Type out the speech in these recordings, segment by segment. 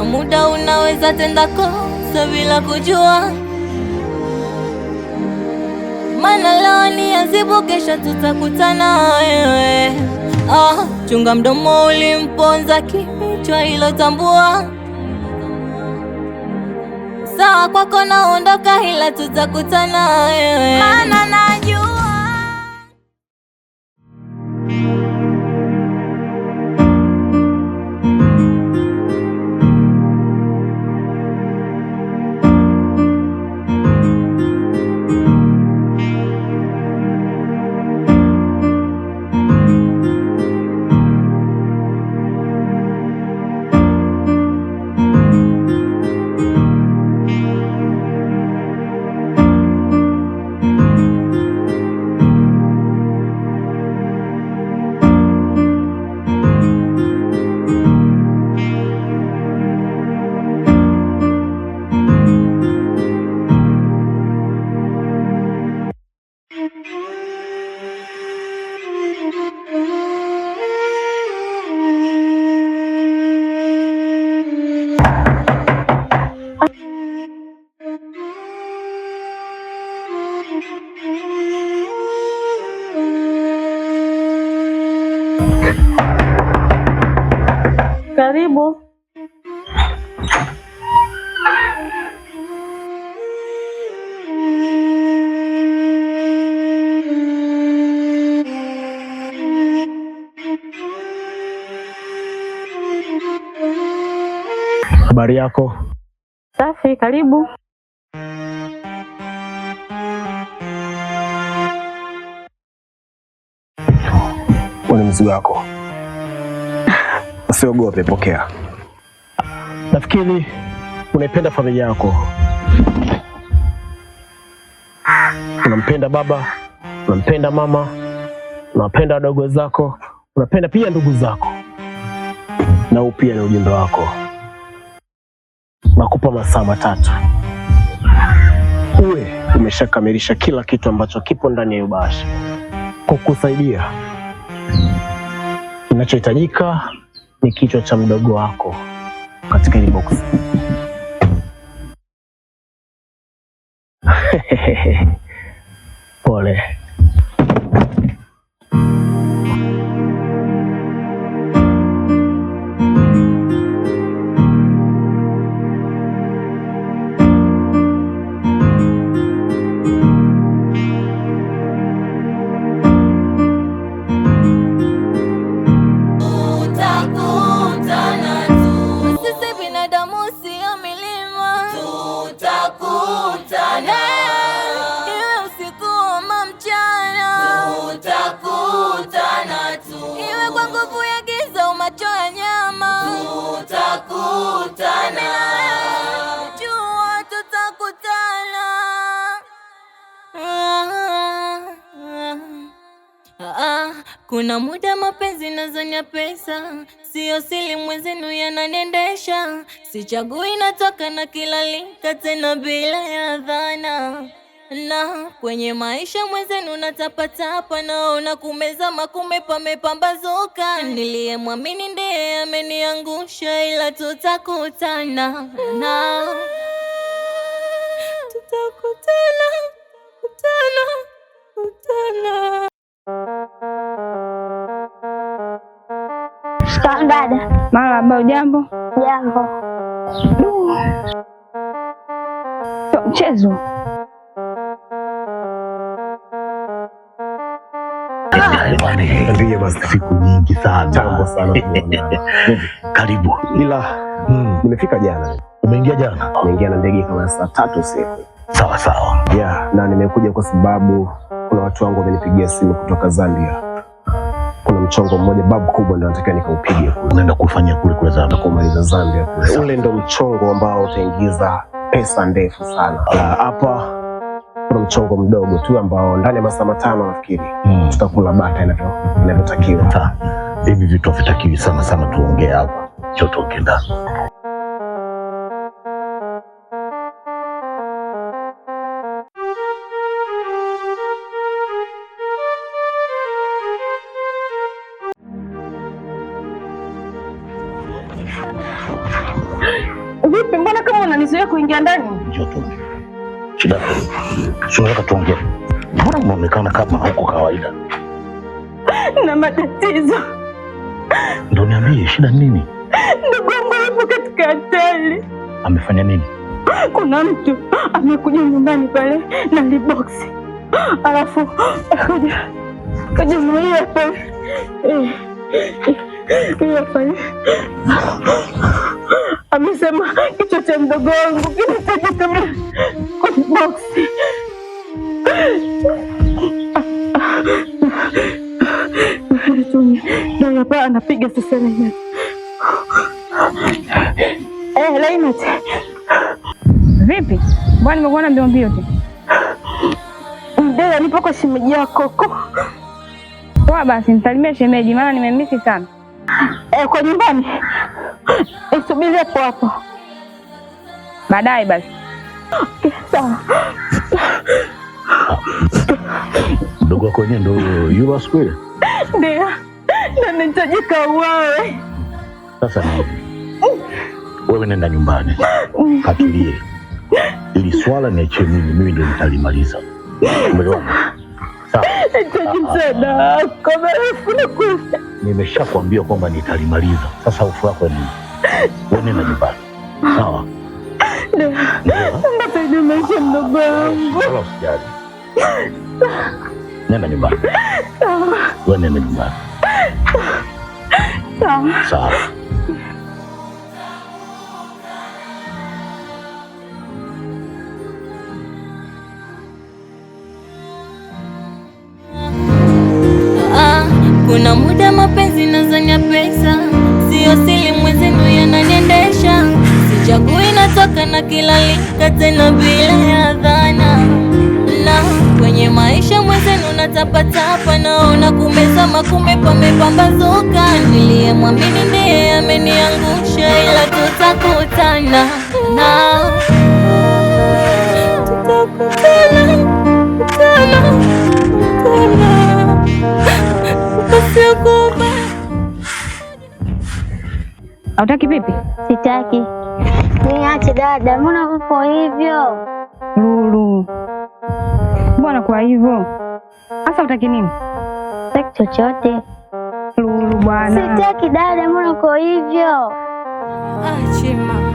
kuna muda unaweza tenda kosa bila kujua, maana leo ni azibu, kesho tutakutana wewe. Chunga mdomo ulimponza kichwa, hilo tambua. Sawa kwako naondoka, ila tutakutana wewe, maana najua. Karibu. Habari yako? Safi, karibu. Una mzigo wako. Usiogope, pokea. Nafikiri unaipenda familia yako. Unampenda baba, unampenda mama, unapenda wadogo zako, unapenda pia ndugu zako. Na huu pia ni ujumbe wako. Nakupa masaa 3. Uwe umeshakamilisha kila kitu ambacho kipo ndani ya bahasha kukusaidia. Kinachohitajika ni kichwa cha mdogo wako katika hili box. Pole. Kuna muda mapenzi nazania pesa, sio sili mwenzenu yananiendesha. Sichagui natoka na kila lika tena bila ya dhana. Na kwenye maisha mwenzenu natapatapa, naona kumezama kumepambazuka. Niliyemwamini ndiye ameniangusha, ila tutakutana na tutakutana. Shikamoo dada. Marahaba, ujambo? Jambo. Sio mchezo. Ndiye basi, siku nyingi sana. Jambo sana kuona. Karibu. Ila nimefika jana. Umeingia jana? Nimeingia na ndege kama saa 3 usiku. Sawa sawa. Yeah, na nimekuja kwa sababu kuna watu wangu wamenipigia simu kutoka Zambia. Kuna mchongo mmoja babu kubwa ndio nataka nikaupige kule. Unaenda kufanya kule Zambia, kumaliza Zambia kule. Ule ndio mchongo ambao utaingiza pesa ndefu sana. Hapa kuna mchongo mdogo tu ambao ndani ya masaa 5 nafikiri tutakula bata inavyotakiwa. Hivi vitu havitakiwi sana tuongee hapa. Choto ukienda. unanizuia kuingia ndani? Njoo tu. Shida. Tunataka tuongee. Mbona unaonekana kama huko kawaida? Na matatizo. Ndio niambie, shida nini? Ndugu wangu yupo katika hatari. Amefanya nini? Kuna mtu amekuja nyumbani pale na liboksi. Alafu kaja mwenyewe pale. Pale. Amesema kichwa cha mdogo wangu kinahitajika kwa boksi. Ndio hapa anapiga sasa Lainat. Lainat. Vipi? Mbona nimekuona mbio mbio tu? Ndio nipo kwa shemeji yako. Poa basi, nisalimie shemeji maana nimemisi sana. Kwa nyumbani. Subiri hapo hapo. Baadaye basi. Okay, sawa. Mdogo wako wenyewe ndio yule asikweli? Ndio. Na nitajika uwawe. Sasa wewe nenda nyumbani. Katulie. Ili swala niachie mimi ndio nitalimaliza. Umeelewana? Sawa. Nitaji msaada wako. Nimeshakwambia kwamba nitalimaliza. Sasa hofu yako ni wewe nenda nyumbani. Sawa? Ndio. Ndio maisha mdogo wangu. Wala usijali. Nenda nyumbani. Sawa. Wewe nenda nyumbani. Sawa. Sawa. Kuna muda mapenzi nazania pesa, sio siri mwenzenu yananiendesha. Sichagui natoka na kila lika tena bila ya dhana. Na kwenye maisha mwenzenu natapatapa, naona kumezama kumbe pamepambazuka. Niliyemwamini ndiye ameniangusha, ila tutakutana na Hautaki pipi? Sitaki. Niache dada, mbona uko hivyo? Lulu. Mbona kwa hivyo? Sasa utaki nini? Sitaki chochote. Lulu bwana. Sitaki dada, mbona uko hivyo? Chema.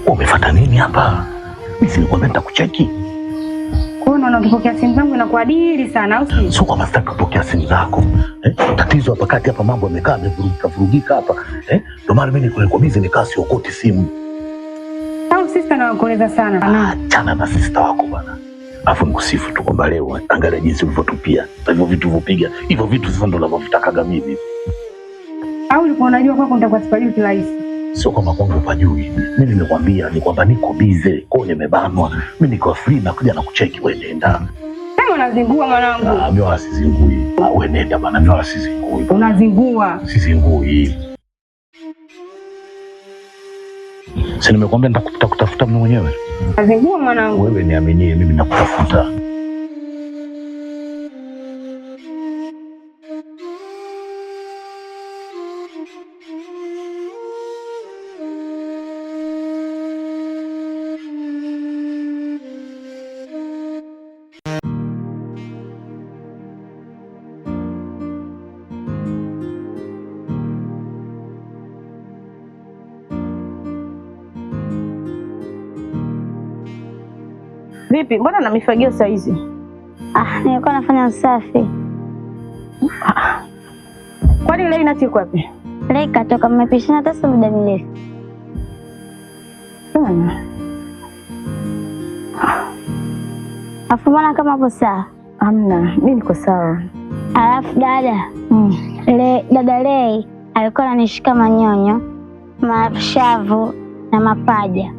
Umefuata nini hapa? Mimi silikwambia nitakucheki. Unaona ukipokea simu zangu inakuwa dili sana au si? Sio kwamba sitaki kupokea simu zako. Tatizo hapa kati hapa mambo yamekaa yamevurugika hapa. Ndio maana mimi niko busy nikaa siokoti simu. Au sister na wakoleza sana. Achana na sister wako bwana. Alafu nikusifu tu kwamba leo angalia jinsi ulivyotupia. Hivyo vitu ulivopiga, hivyo vitu sasa ndio ninavyotaka mimi. Au ulikuwa unajua kwako nitakuwa sipajui kirahisi? Sio kama kwangu pajui. Mimi nimekwambia ni kwamba niko busy, kwa nimebanwa. Mimi niko free na kuja na kucheki wewe nenda. Kama unazingua mwanangu. Mimi wala sizingui. Wewe nenda bana, mimi wala sizingui. Unazingua. Sizingui. Sasa nimekwambia nitakutafuta mimi mwenyewe. Unazingua mwanangu. Wewe niaminie, mimi nakutafuta. Vipi? Mbona na mifagio saa hizi? Nilikuwa nafanya usafi. Kwani leo inatiko wapi? Leo katoka, mmepishana hata sio muda mrefu. Afu mbona kama hapo sawa? Hamna, mimi niko sawa. Alafu dada, dada Lei alikuwa ananishika manyonyo, mashavu na mapaja.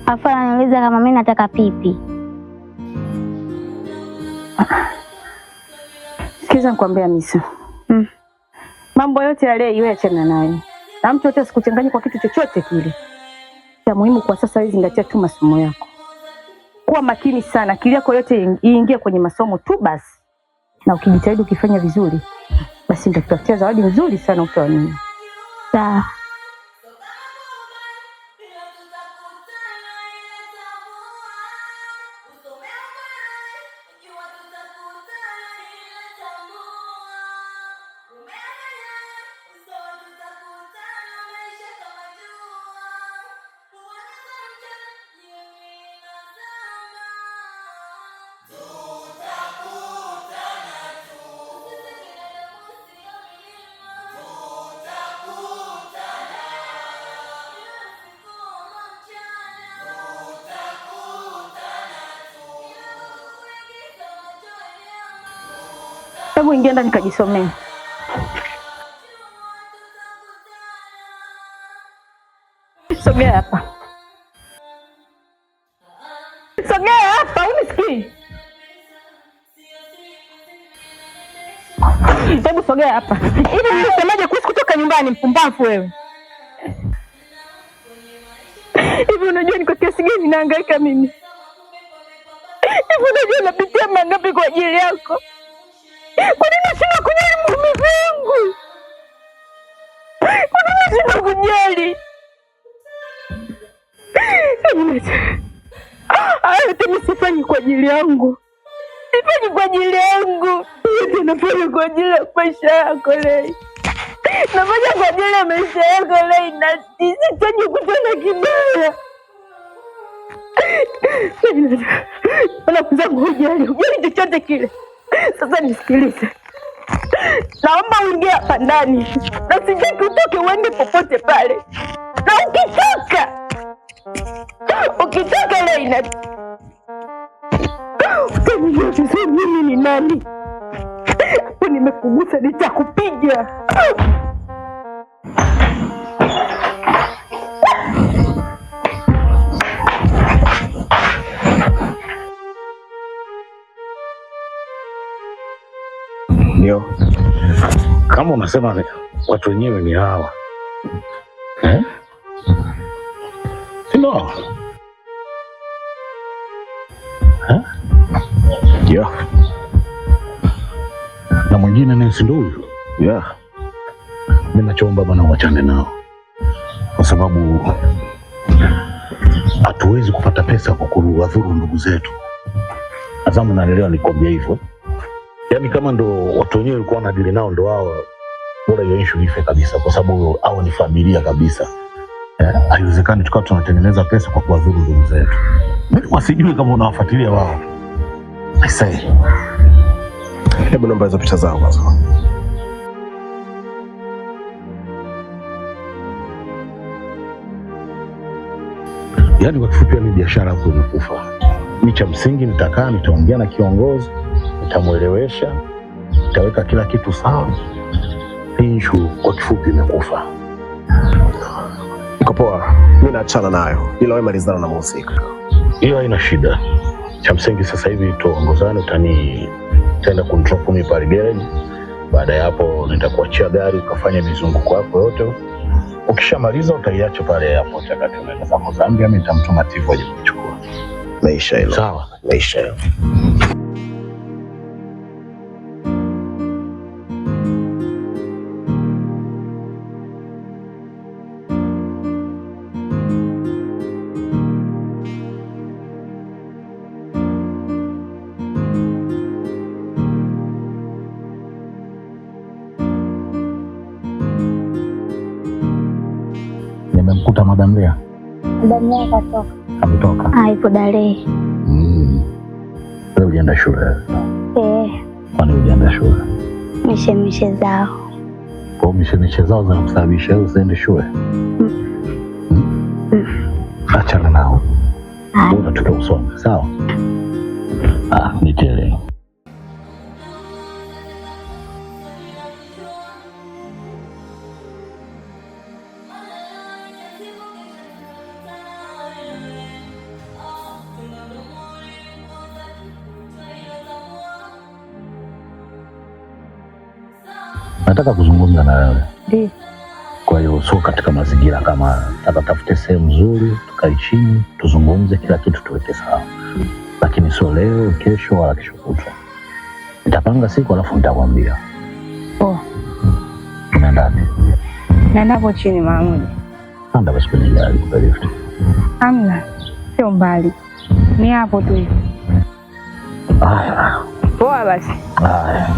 Alafu ananiuliza kama mimi nataka pipi. Sikiza nikwambia Misa. Mambo yote ya Lei wewe achana nayo. Na mtu yote asikuchanganye kwa kitu chochote kile. Cha muhimu kwa sasa hivi zingatia tu masomo yako. Kuwa makini sana, akili yako yote iingie kwenye masomo tu basi. Na ukijitahidi ukifanya vizuri, basi nitakutafutia zawadi nzuri sana utaona. Sawa. Hebu ingia ndani nikajisomee. Sogea hapa. Sogea hapa, unisikii? Hebu sogea hapa. Hivi nilisemaje kuhusu kutoka nyumbani, mpumbavu wewe? Hivi unajua ni kwa kiasi gani nahangaika mimi? Hivi unajua napitia mangapi kwa ajili yako? Kwa nini unashindwa kujali maumivu yangu? Kwa nini unashindwa kujali? Yote msifanyi kwa ajili yangu. Sifanyi kwa ajili yangu. Yote nafanya kwa ajili ya maisha yako Lei. Nafanya kwa ajili ya maisha yako Lei, na sitaji kutenda kibaya. Wanakuzangu hujali chochote kile. Sasa nisikilize. Naomba uingie hapa ndani. Na sitaki utoke uende popote pale. Na ukitoka Leila, utanijua vizuri mimi ni nani. Hapo nimekugusa nitakupiga. Ndio. Kama unasema watu wenyewe ni hawa. Sio. Yeah. Na mwingine ni si ndio huyu? Yeah. Mimi nachoomba bwana uachane nao. Kwa sababu hatuwezi kupata pesa kwa kuwadhuru ndugu zetu. Azamu naelewa nikwambia hivyo. Yaani kama ndo watu wenyewe walikuwa wanadili nao ndo hao, bora hiyo issue ife kabisa, kwa sababu hao ni familia kabisa. Haiwezekani tukawa tunatengeneza pesa kwa kuwadhuru ndugu zetu. Mimi wasijui kama unawafuatilia wao. I say. Hebu naomba hizo picha zao kwanza. Yaani kwa kifupi ni biashara hapo imekufa. Ni cha msingi nitakaa nitaongea na kiongozi, nitamuelewesha, nitaweka kila kitu sawa. Hii issue kwa kifupi imekufa. Iko poa. Mimi naachana nayo. Ila wewe malizana na muziki. Hiyo haina shida. Cha msingi sasa hivi tuongozane, utaenda kunidrop mimi pale garage. Baada ya hapo nitakuachia gari ukafanya mizunguko yako yote. Ukishamaliza utaiacha pale hapo chakati unaenda zako Zambia, mimi nitamtuma Tivo aje kuchukua. Maisha hilo. Sawa, maisha hilo. Nimemkuta Madam Lea. Madam Lea katoka. Ametoka. Ipo Dar es Salaam. hujaenda shule? Kwani hujaenda shule? Mishemishe zao. Kwa mishemishe zao zinakusababisha wewe usiende shule? Achana nao. Unataka usome, sawa? Nitele. Nataka kuzungumza na wewe. Ndiyo. Kwa hiyo sio katika mazingira kama, tafute sehemu nzuri, tukae chini, tuzungumze kila kitu tuweke sawa. Lakini sio leo, kesho wala kesho kutwa. Nitapanga siku alafu nitakwambia. Unaendaje? Naenda hapo chini mara moja. Anda basi kwenye gari kwa lift. Amna, sio mbali. Ni hapo tu. Haya. Poa basi. Haya.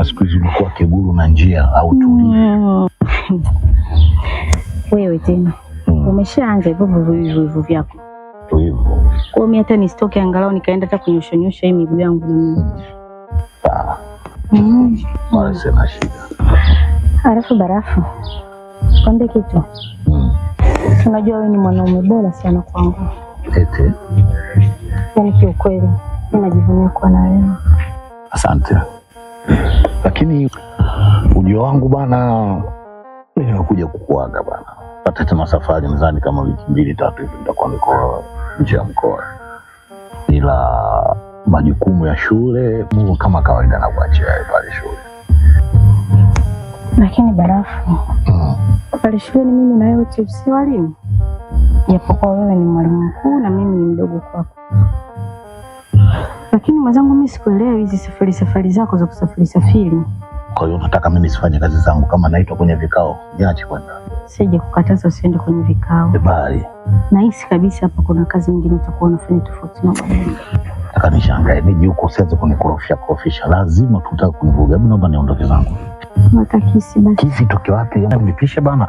Siku hizi umekuwa kiburu na njia au tulivu. Wewe tena umeshaanza hivyo vyako. Tulivu. Kwa mimi hata nisitoke angalau nikaenda hata kunyosha hii miguu yangu na mimi. Mara sina shida. Alafu Barafu, kwambie kitu. Unajua wewe ni mwanaume bora sana kwangu. Eti. Yaani kiukweli ninajivunia kuwa na wewe. Asante. Lakini ujio wangu bana, mimi nakuja kukuaga bana. Hata tena safari mzani kama wiki 2-3 hivi nitakuwa niko nje ya mkoa. Ila majukumu ya shule Mungu kama kawaida na kuachia pale shule. Lakini Barafu, pale shule ni mimi na wewe si walimu. Japokuwa wewe ni mwalimu mkuu na mimi ni mdogo kwako. Lakini mwenzangu mimi sikuelewi hizi safari zako za kusafiri. Kwa hiyo nataka mimi sifanye kazi zangu kama naitwa kwenye vikao. Niache kwenda. Sije kukataza usiende kwenye vikao. Bali. Nahisi kabisa hapa kuna kazi nyingine utakuwa unafanya tofauti na mimi. Nataka nishangae niji huko usianze kunikorofisha. Lazima tutaka kunivuga. Hebu naomba niondoke zangu. Natakisi basi. Kisi toke wapi? Nipishe bana.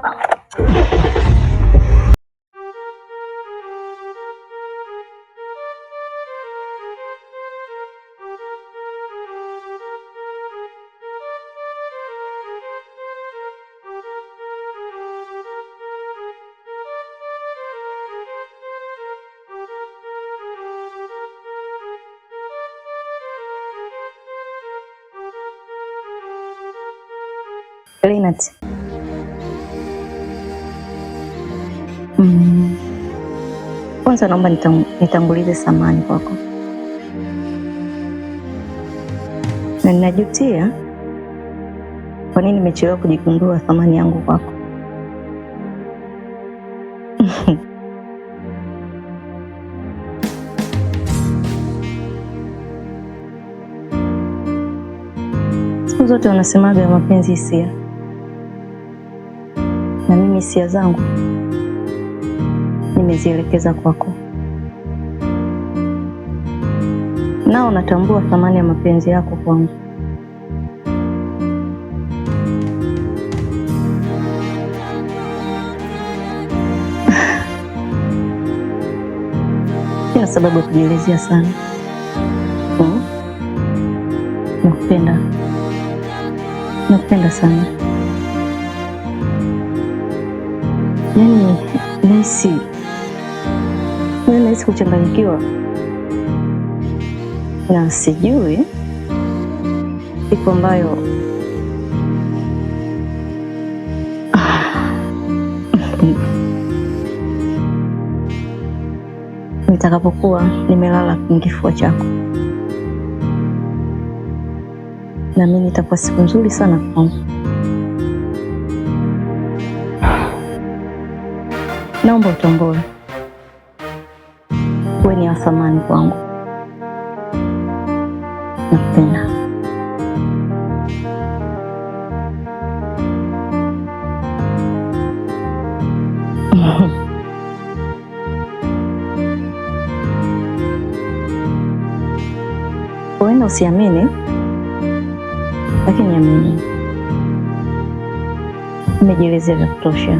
Linat. Kwanza naomba nitangulize samani kwako. Na ninajutia kwa nini nimechelewa kujigundua thamani yangu kwako. Siku zote wanasemaga mapenzi hisia. Na mimi hisia zangu nimezielekeza kwako. Nao natambua thamani ya mapenzi yako kwangu. Sina sababu ya kujielezea sana. Nakupenda sana. Yaani nahisi kuchanganyikiwa na sijui siku ambayo nitakapokuwa nimelala kwenye kifua chako, na mimi itakuwa siku nzuri sana kwangu. naomba utambue wewe ni wa thamani kwangu. Nakupenda. Huenda usiamini, lakini amini. Nimejielezea vya kutosha.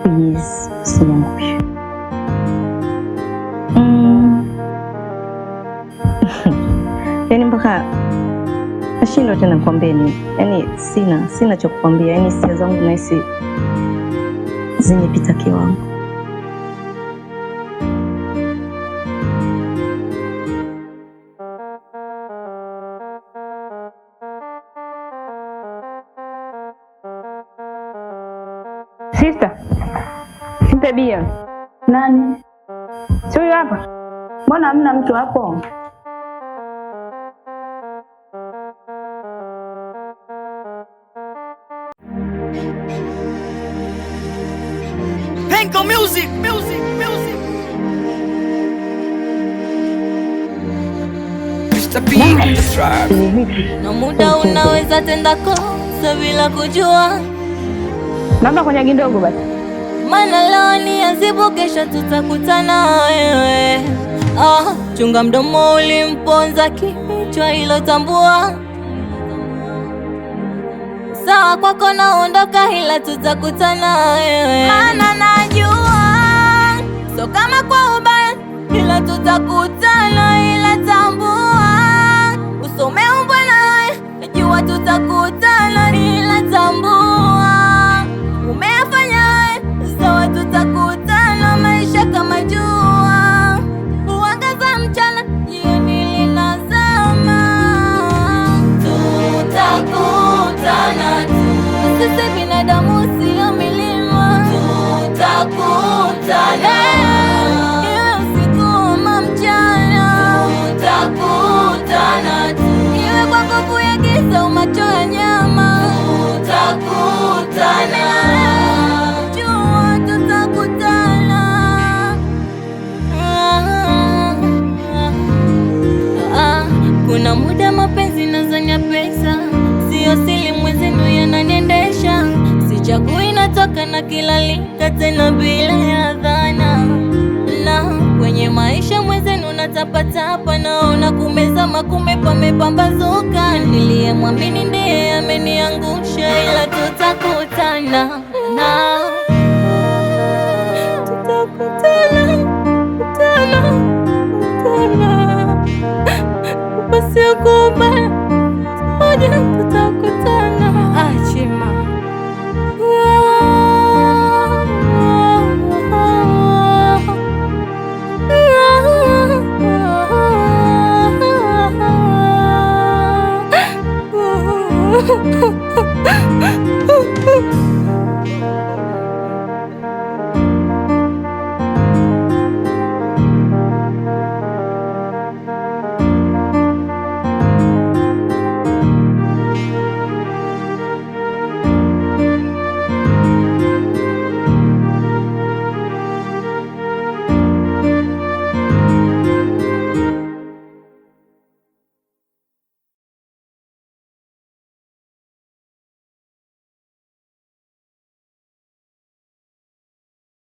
Please, usiniangushe. Yaani mpaka nashindwa tena kukwambia nini. Yaani sina cha kukwambia. Yaani hisia zangu nahisi zimepita kiwango. Sister bia. Nani? Sio huyo hapa? Mbona hamna mtu hapo? Penko music. Mr. P on the track. Na muda unaweza tenda kosa bila kujua. Naomba kwenye kidogo basi. Maana leo ni azibu, kesho tutakutana wewe. Chunga mdomo ulimponza kichwa hilo tambua. Sawa kwako naondoka, ila tutakutana wewe. Maana najua so kama kwa ubaya, ila tutakutana, ila tambua usome umbwe nawe, najua tutakutana, ila tambua umefanya sawa, tutakutana. Maisha kama jua huangaza mchana, jioni linazama. Tutakutana tu, sisi binadamu sio milima. Tutakutana iwe usiku ama mchana. Tutakutana tu, iwe kwa nguvu ya giza au macho ya nyama. Tutakutana, kuna muda mapenzi nazania pesa, sio sili mwezenu yananiendesha. Sichagui natoka na kila lika tena bila ya dhana. Na kwenye maisha mwezenu natapatapa, naona kumezama, kume pamepambazuka. Niliyemwamini ndiye ameniangusha, ila tutakutana na Usiukume moja, tutakutana. Achima